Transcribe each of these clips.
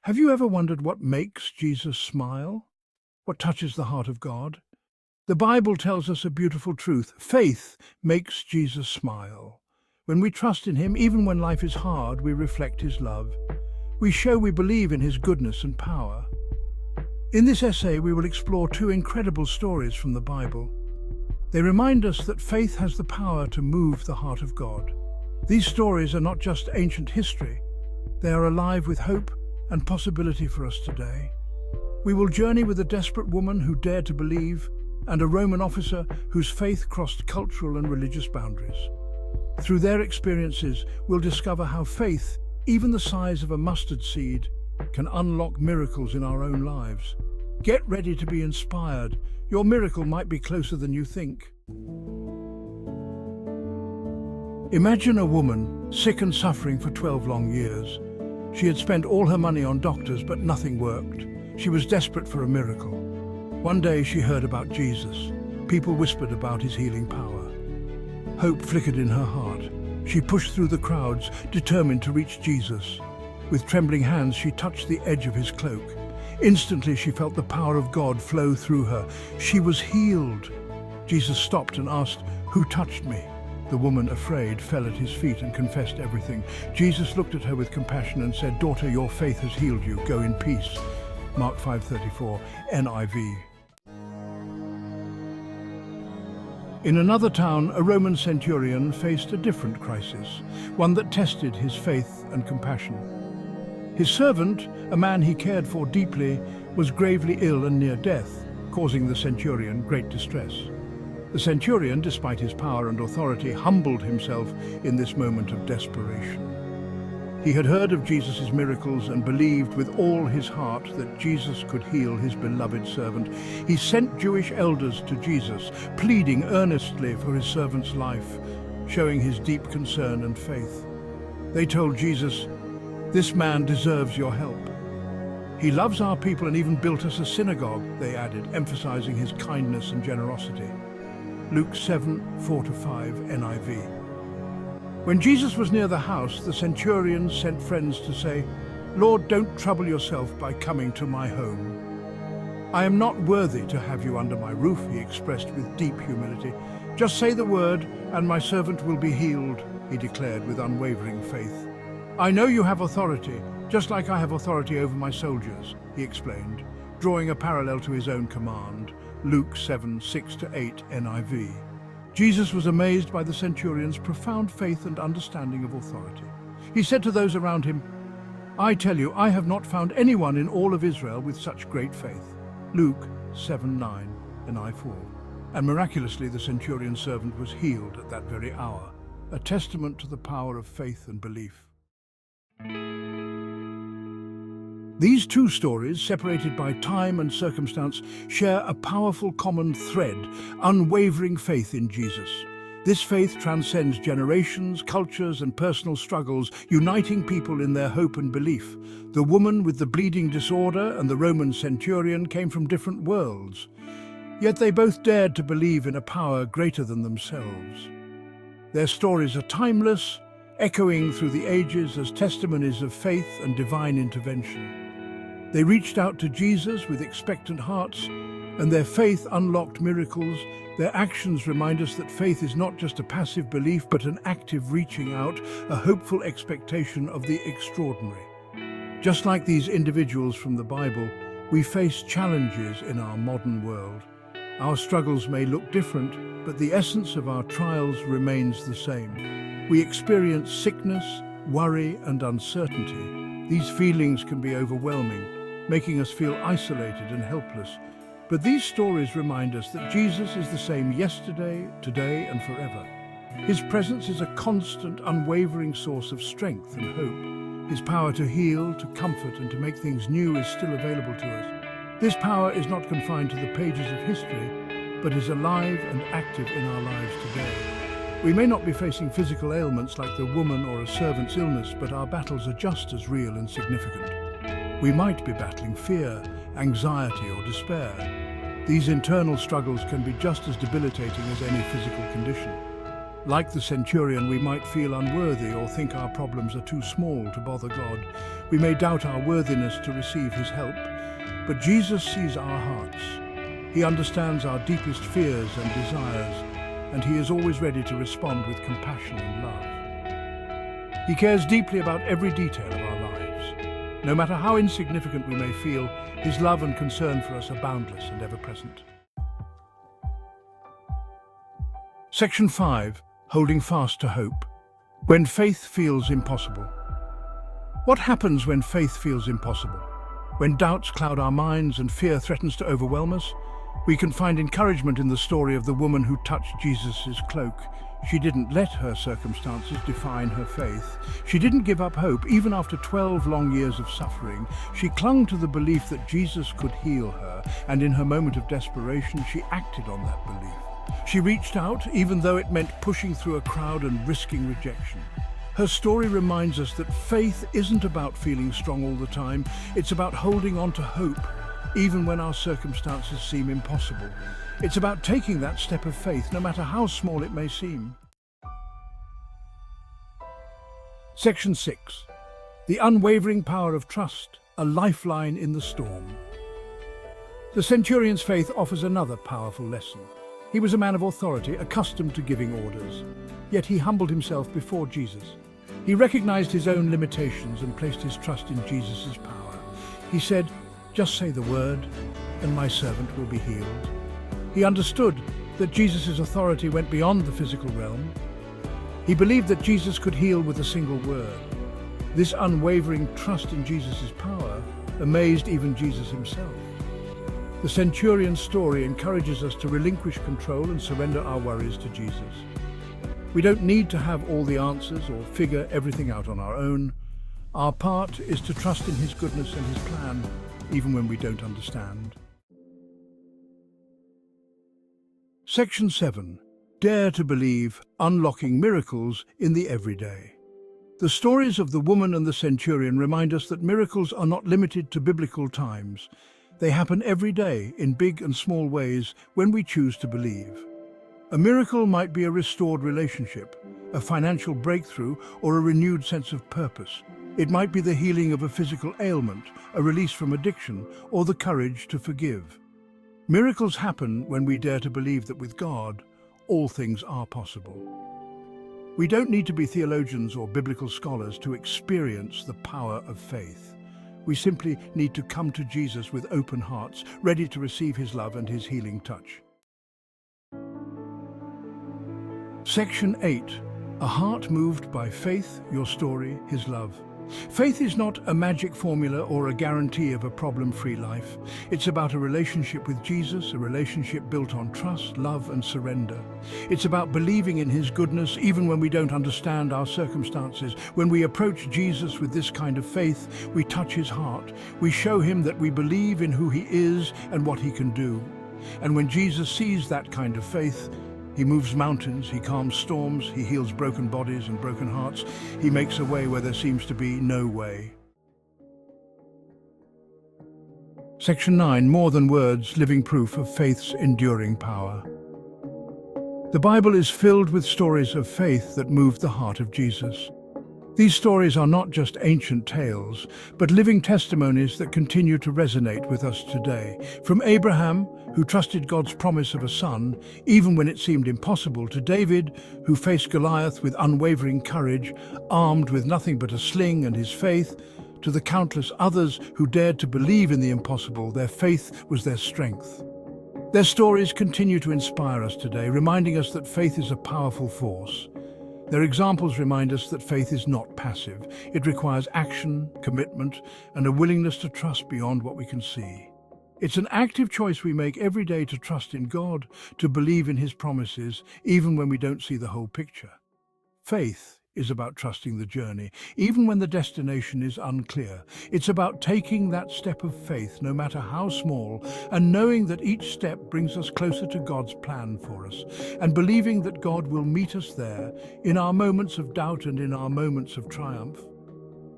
Have you ever wondered what makes Jesus smile? What touches the heart of God? The Bible tells us a beautiful truth. Faith makes Jesus smile. When we trust in him, even when life is hard, we reflect his love. We show we believe in his goodness and power. In this essay, we will explore two incredible stories from the Bible. They remind us that faith has the power to move the heart of God. These stories are not just ancient history. They are alive with hope and possibility for us today. We will journey with a desperate woman who dared to believe and a Roman officer whose faith crossed cultural and religious boundaries. Through their experiences, we'll discover how faith, even the size of a mustard seed, can unlock miracles in our own lives. Get ready to be inspired. Your miracle might be closer than you think. Imagine a woman, sick and suffering for 12 long years. She had spent all her money on doctors, but nothing worked. She was desperate for a miracle. One day she heard about Jesus. People whispered about his healing power. Hope flickered in her heart. She pushed through the crowds, determined to reach Jesus. With trembling hands, she touched the edge of his cloak. Instantly, she felt the power of God flow through her. She was healed. Jesus stopped and asked, "Who touched me?" The woman, afraid, fell at his feet and confessed everything. Jesus looked at her with compassion and said, "Daughter, your faith has healed you. Go in peace." Mark 5:34, NIV. In another town, a Roman centurion faced a different crisis, one that tested his faith and compassion. His servant, a man he cared for deeply, was gravely ill and near death, causing the centurion great distress. The centurion, despite his power and authority, humbled himself in this moment of desperation. He had heard of Jesus' miracles and believed with all his heart that Jesus could heal his beloved servant. He sent Jewish elders to Jesus, pleading earnestly for his servant's life, showing his deep concern and faith. They told Jesus, "This man deserves your help. He loves our people and even built us a synagogue," they added, emphasizing his kindness and generosity. Luke 7:4-5, NIV. When Jesus was near the house, the centurion sent friends to say, "Lord, don't trouble yourself by coming to my home. I am not worthy to have you under my roof," he expressed with deep humility. "Just say the word, and my servant will be healed," he declared with unwavering faith. "I know you have authority, just like I have authority over my soldiers," he explained, drawing a parallel to his own command. Luke 7:6-8, NIV. Jesus was amazed by the centurion's profound faith and understanding of authority. He said to those around him, "I tell you, I have not found anyone in all of Israel with such great faith." Luke 7:9, NI4. And miraculously, the centurion's servant was healed at that very hour, a testament to the power of faith and belief. These two stories, separated by time and circumstance, share a powerful common thread: unwavering faith in Jesus. This faith transcends generations, cultures, and personal struggles, uniting people in their hope and belief. The woman with the bleeding disorder and the Roman centurion came from different worlds, yet they both dared to believe in a power greater than themselves. Their stories are timeless, echoing through the ages as testimonies of faith and divine intervention. They reached out to Jesus with expectant hearts, and their faith unlocked miracles. Their actions remind us that faith is not just a passive belief, but an active reaching out, a hopeful expectation of the extraordinary. Just like these individuals from the Bible, we face challenges in our modern world. Our struggles may look different, but the essence of our trials remains the same. We experience sickness, worry, and uncertainty. These feelings can be overwhelming, making us feel isolated and helpless. But these stories remind us that Jesus is the same yesterday, today, and forever. His presence is a constant, unwavering source of strength and hope. His power to heal, to comfort, and to make things new is still available to us. This power is not confined to the pages of history, but is alive and active in our lives today. We may not be facing physical ailments like the woman or a servant's illness, but our battles are just as real and significant. We might be battling fear, anxiety, or despair. These internal struggles can be just as debilitating as any physical condition. Like the centurion, we might feel unworthy or think our problems are too small to bother God. We may doubt our worthiness to receive his help, but Jesus sees our hearts. He understands our deepest fears and desires, and he is always ready to respond with compassion and love. He cares deeply about every detail of our lives. No matter how insignificant we may feel, his love and concern for us are boundless and ever-present. Section 5. Holding fast to hope. When faith feels impossible. What happens when faith feels impossible? When doubts cloud our minds and fear threatens to overwhelm us, we can find encouragement in the story of the woman who touched Jesus' cloak. She didn't let her circumstances define her faith. She didn't give up hope. Even after 12 long years of suffering, she clung to the belief that Jesus could heal her, and in her moment of desperation, she acted on that belief. She reached out, even though it meant pushing through a crowd and risking rejection. Her story reminds us that faith isn't about feeling strong all the time. It's about holding on to hope, even when our circumstances seem impossible. It's about taking that step of faith, no matter how small it may seem. Section 6. The unwavering power of trust, a lifeline in the storm. The centurion's faith offers another powerful lesson. He was a man of authority, accustomed to giving orders, yet he humbled himself before Jesus. He recognized his own limitations and placed his trust in Jesus' power. He said, "Just say the word, and my servant will be healed." He understood that Jesus' authority went beyond the physical realm. He believed that Jesus could heal with a single word. This unwavering trust in Jesus' power amazed even Jesus himself. The centurion's story encourages us to relinquish control and surrender our worries to Jesus. We don't need to have all the answers or figure everything out on our own. Our part is to trust in his goodness and his plan, even when we don't understand. Section 7. Dare to believe, unlocking miracles in the everyday. The stories of the woman and the centurion remind us that miracles are not limited to biblical times. They happen every day in big and small ways when we choose to believe. A miracle might be a restored relationship, a financial breakthrough, or a renewed sense of purpose. It might be the healing of a physical ailment, a release from addiction, or the courage to forgive. Miracles happen when we dare to believe that with God, all things are possible. We don't need to be theologians or biblical scholars to experience the power of faith. We simply need to come to Jesus with open hearts, ready to receive his love and his healing touch. Section 8. A heart moved by faith, your story, his love. Faith is not a magic formula or a guarantee of a problem-free life. It's about a relationship with Jesus, a relationship built on trust, love, and surrender. It's about believing in his goodness even when we don't understand our circumstances. When we approach Jesus with this kind of faith, we touch his heart. We show him that we believe in who he is and what he can do. And when Jesus sees that kind of faith, he moves mountains, he calms storms, he heals broken bodies and broken hearts. He makes a way where there seems to be no way. Section 9. More than words, living proof of faith's enduring power. The Bible is filled with stories of faith that moved the heart of Jesus. These stories are not just ancient tales, but living testimonies that continue to resonate with us today. From Abraham, who trusted God's promise of a son, even when it seemed impossible, to David, who faced Goliath with unwavering courage, armed with nothing but a sling and his faith, to the countless others who dared to believe in the impossible. Their faith was their strength. Their stories continue to inspire us today, reminding us that faith is a powerful force. Their examples remind us that faith is not passive. It requires action, commitment, and a willingness to trust beyond what we can see. It's an active choice we make every day to trust in God, to believe in his promises, even when we don't see the whole picture. Faith is about trusting the journey, even when the destination is unclear. It's about taking that step of faith, no matter how small, and knowing that each step brings us closer to God's plan for us, and believing that God will meet us there, in our moments of doubt and in our moments of triumph.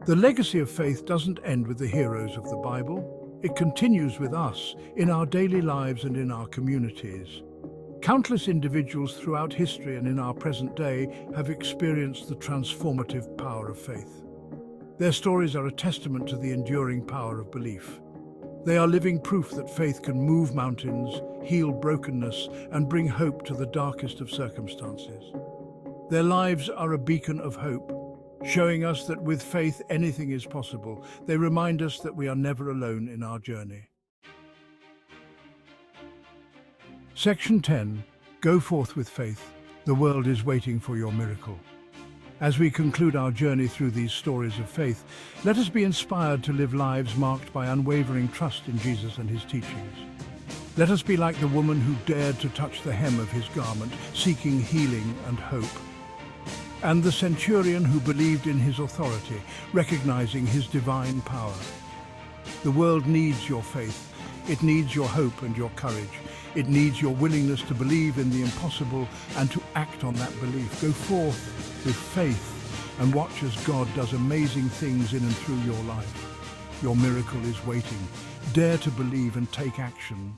The legacy of faith doesn't end with the heroes of the Bible. It continues with us, in our daily lives and in our communities. Countless individuals throughout history and in our present day have experienced the transformative power of faith. Their stories are a testament to the enduring power of belief. They are living proof that faith can move mountains, heal brokenness, and bring hope to the darkest of circumstances. Their lives are a beacon of hope, showing us that with faith anything is possible. They remind us that we are never alone in our journey. Section 10. Go forth with faith. The world is waiting for your miracle. As we conclude our journey through these stories of faith, let us be inspired to live lives marked by unwavering trust in Jesus and his teachings. Let us be like the woman who dared to touch the hem of his garment, seeking healing and hope. And the centurion who believed in his authority, recognizing his divine power. The world needs your faith. It needs your hope and your courage. It needs your willingness to believe in the impossible and to act on that belief. Go forth with faith and watch as God does amazing things in and through your life. Your miracle is waiting. Dare to believe and take action.